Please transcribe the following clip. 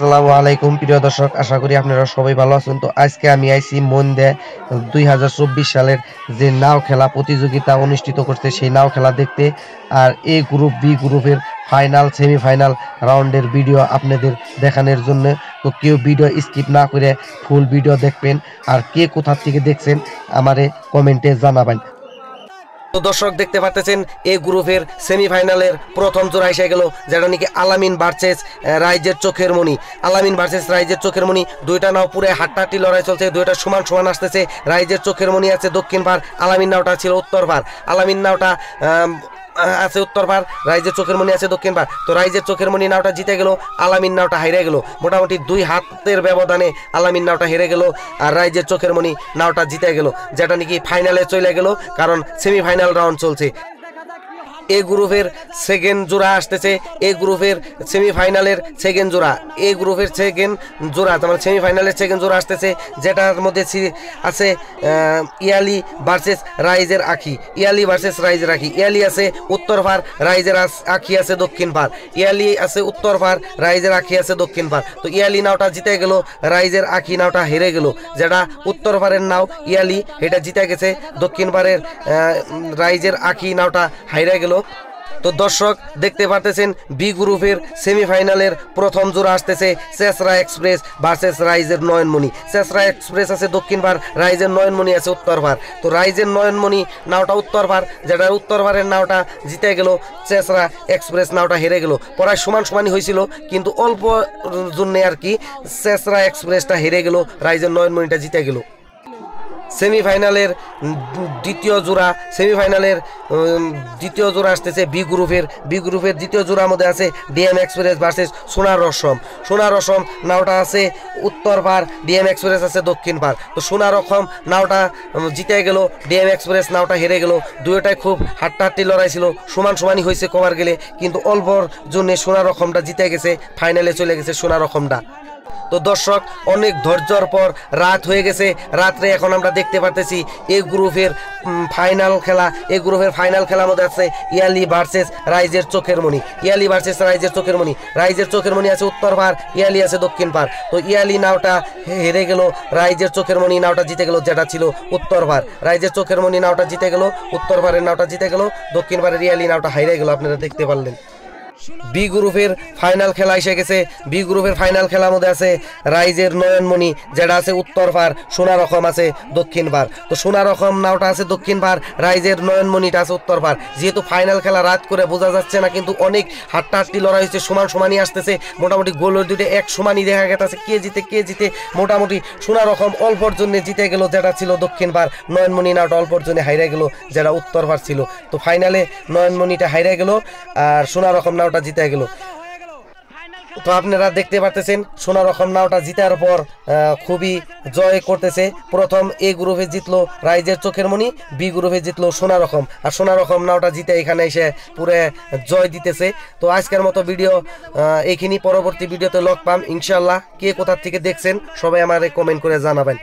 আসসালামু আলাইকুম প্রিয় দর্শক, আশা করি আপনারা সবাই ভালো আছেন। তো আজকে আমি আইছি মন্দে 2024 সালের যে নাও খেলা প্রতিযোগিতা অনুষ্ঠিত করছে সেই নাও খেলা দেখতে। আর এ গ্রুপ বি গ্রুপের ফাইনাল সেমিফাইনাল রাউন্ডের ভিডিও আপনাদের দেখানোর জন্য। তো কেউ ভিডিও স্কিপ না করে ফুল ভিডিও দেখবেন। আর কে কোথা থেকে দেখছেন আমারে কমেন্টে জানাবেন। তো দর্শক দেখতে পাচ্ছেন এই গ্রুপের সেমিফাইনালের প্রথম জোড়া এসে গেল, যেটা নাকি আলামিন ভার্সেস রাইজের চোখের মণি। আলামিন ভার্সেস রাইজের চোখের মণি, দুইটা নাও পুরো হাট্টাহাট্টি লড়াই চলছে, দুইটা সমান সমান আসতেছে। রাইজের চোখের মণি আছে দক্ষিণ পার, আলামিন নাওটা ছিল উত্তর পার। আলামিন নাওটা আছে উত্তর পার, রাইজের চোখের মণি আছে দক্ষিণ পার। তো রাইজের চোখের মণি নাওটা জিতে গেল, আলামিন নাওটা হেরে গেল। মোটামুটি 2 হাতের ব্যবধানে আলামিন নাওটা হেরে গেল আর রাইজের চোখের মণি নাওটা জিতে গেল, যেটা নাকি ফাইনালে চলে গেল, কারণ সেমিফাইনাল রাউন্ড চলছে। এ গ্রুপের সেকেন্ড জোড়া আসতেছে, এ গ্রুপের সেমিফাইনালের সেকেন্ড জোড়া, এ গ্রুপের সেকেন্ড জোড়া মানে সেমিফাইনালের সেকেন্ড জোড়া আসতেছে, যেটার মধ্যে আছে ইয়ালি ভার্সেস রাইজের আখি। ইয়ালি ভার্সেস রাইজের আখি, ইয়ালি আছে উত্তর পার, রাইজের আখি আছে দক্ষিণ পার। ইয়ালি আছে উত্তর পার, রাইজের আখি আছে দক্ষিণ পার। তো ইয়ালি নাওটা জিতে গেল, রাইজের আখি নাওটা হেরে গেল। যেটা উত্তর পারের নাও ইয়ালি এটা জিতে গেছে, দক্ষিণ পারের রাইজের আখি নাওটা হাইরে গেল। তো দর্শক দেখতে পারতেছেন বি গ্রুপের সেমিফাইনালের প্রথম জোড়া আসতেছে চেসরা এক্সপ্রেস ভার্সেস রাইজের নয়নমণি। চেসরা এক্সপ্রেস আছে দক্ষিণ পার, রাইজের নয়নমণি আছে উত্তর পার। তো রাইজের নয়নমণি নাওটা উত্তর পার, যেটা উত্তর পারের নাওটা জিতে গেল, চেসরা এক্সপ্রেস নাওটা হেরে গেল। প্রায় সমান সমানই হয়েছিল, কিন্তু অল্প জন্য আর কি চেসরা এক্সপ্রেসটা হেরে গেল, রাইজের নয়নমণিটা জিতে গেল। সেমিফাইনালের দ্বিতীয় জোড়া আসতেছে বি গ্রুপের দ্বিতীয় জোড়ার মধ্যে আছে ডিএম এক্সপ্রেস ভার্সেস সোনার রসম। সোনার রসম নাওটা আছে উত্তর পার, ডিএম এক্সপ্রেস আছে দক্ষিণ পার। তো সোনার রসম নাওটা জিতে গেল, ডিএম এক্সপ্রেস নাওটা হেরে গেল। দুইটাই খুব হাট্টাহাট্টি লড়াই ছিল, সমান সমানই হয়েছে কবার গেলে, কিন্তু অল্পর জন্য সোনার রকমটা জিতে গেছে, ফাইনালে চলে গেছে সোনার রকমটা। তো দর্শক অনেক ধৈর্যর পর রাত হয়ে গেছে, রাত্রে এখন আমরা দেখতে পারতেছি এই গ্রুপের ফাইনাল খেলা। এই গ্রুপের ফাইনাল খেলার মধ্যে আছে ইয়ালি ভার্সেস রাইজের চোখের মণি। ইয়ালি ভার্সেস রাইজের চোখের মণি, রাইজের চোখের মণি আছে উত্তর পার, ইয়ালি আছে দক্ষিণ পার। তো ইয়ালি নাওটা হেরে গেল, রাইজের চোখের মণি নাওটা জিতে গেল, যেটা ছিল উত্তর পার। রাইজের চোখের মণি নাওটা জিতে গেল, উত্তর পারের নাওটা জিতে গেল, দক্ষিণ পারের ইয়ালি নাওটা হাইরে গেল, আপনারা দেখতে পারলেন। বি গ্রুপের ফাইনাল খেলা এসে গেছে। বি গ্রুপের ফাইনাল খেলার মধ্যে আছে রাইজের নয়নমণি, যেটা আছে উত্তর পার, সোনা রকম আছে দক্ষিণ পার। তো সোনা রকম নাওটা আছে দক্ষিণ পার, রাইজের নয়নমণিটা আছে উত্তর পার। যেহেতু ফাইনাল খেলা রাত করে বোঝা যাচ্ছে না, কিন্তু অনেক হাট্টাহাট্টি লড়াই হচ্ছে, সমান সমানই আসতেছে। মোটামুটি গোলের দুটো এক সমানই দেখা গেছে, কে জিতে মোটামুটি সোনা রকম অল্পর জন্য জিতে গেল, যেটা ছিল দক্ষিণ পার। নয়নমণি নাওটা অল্পর জন্য হাইরে গেল, যেটা উত্তর পার ছিল। তো ফাইনালে নয়নমণিটা হাইরে গেল আর সোনা রকম নাওটা জিতে গেল। তো আপনারা দেখতে পারতেছেন সোনা রকম নাওটা জিতার পর খুবই জয় করতেছে। প্রথম এ গ্রুপে জিতলো রাইজের চোখের মণি, বি গ্রুপে জিতলো সোনা রকম, আর সোনা রকম নাওটা জিতে এখানে এসে পুরো জয় দিতেছে। তো আজকের মতো ভিডিও এইখানি, পরবর্তী ভিডিওতে লগ পাম ইনশাল্লাহ। কে কোথা থেকে দেখছেন সবাই আমারে কমেন্ট করে জানাবেন।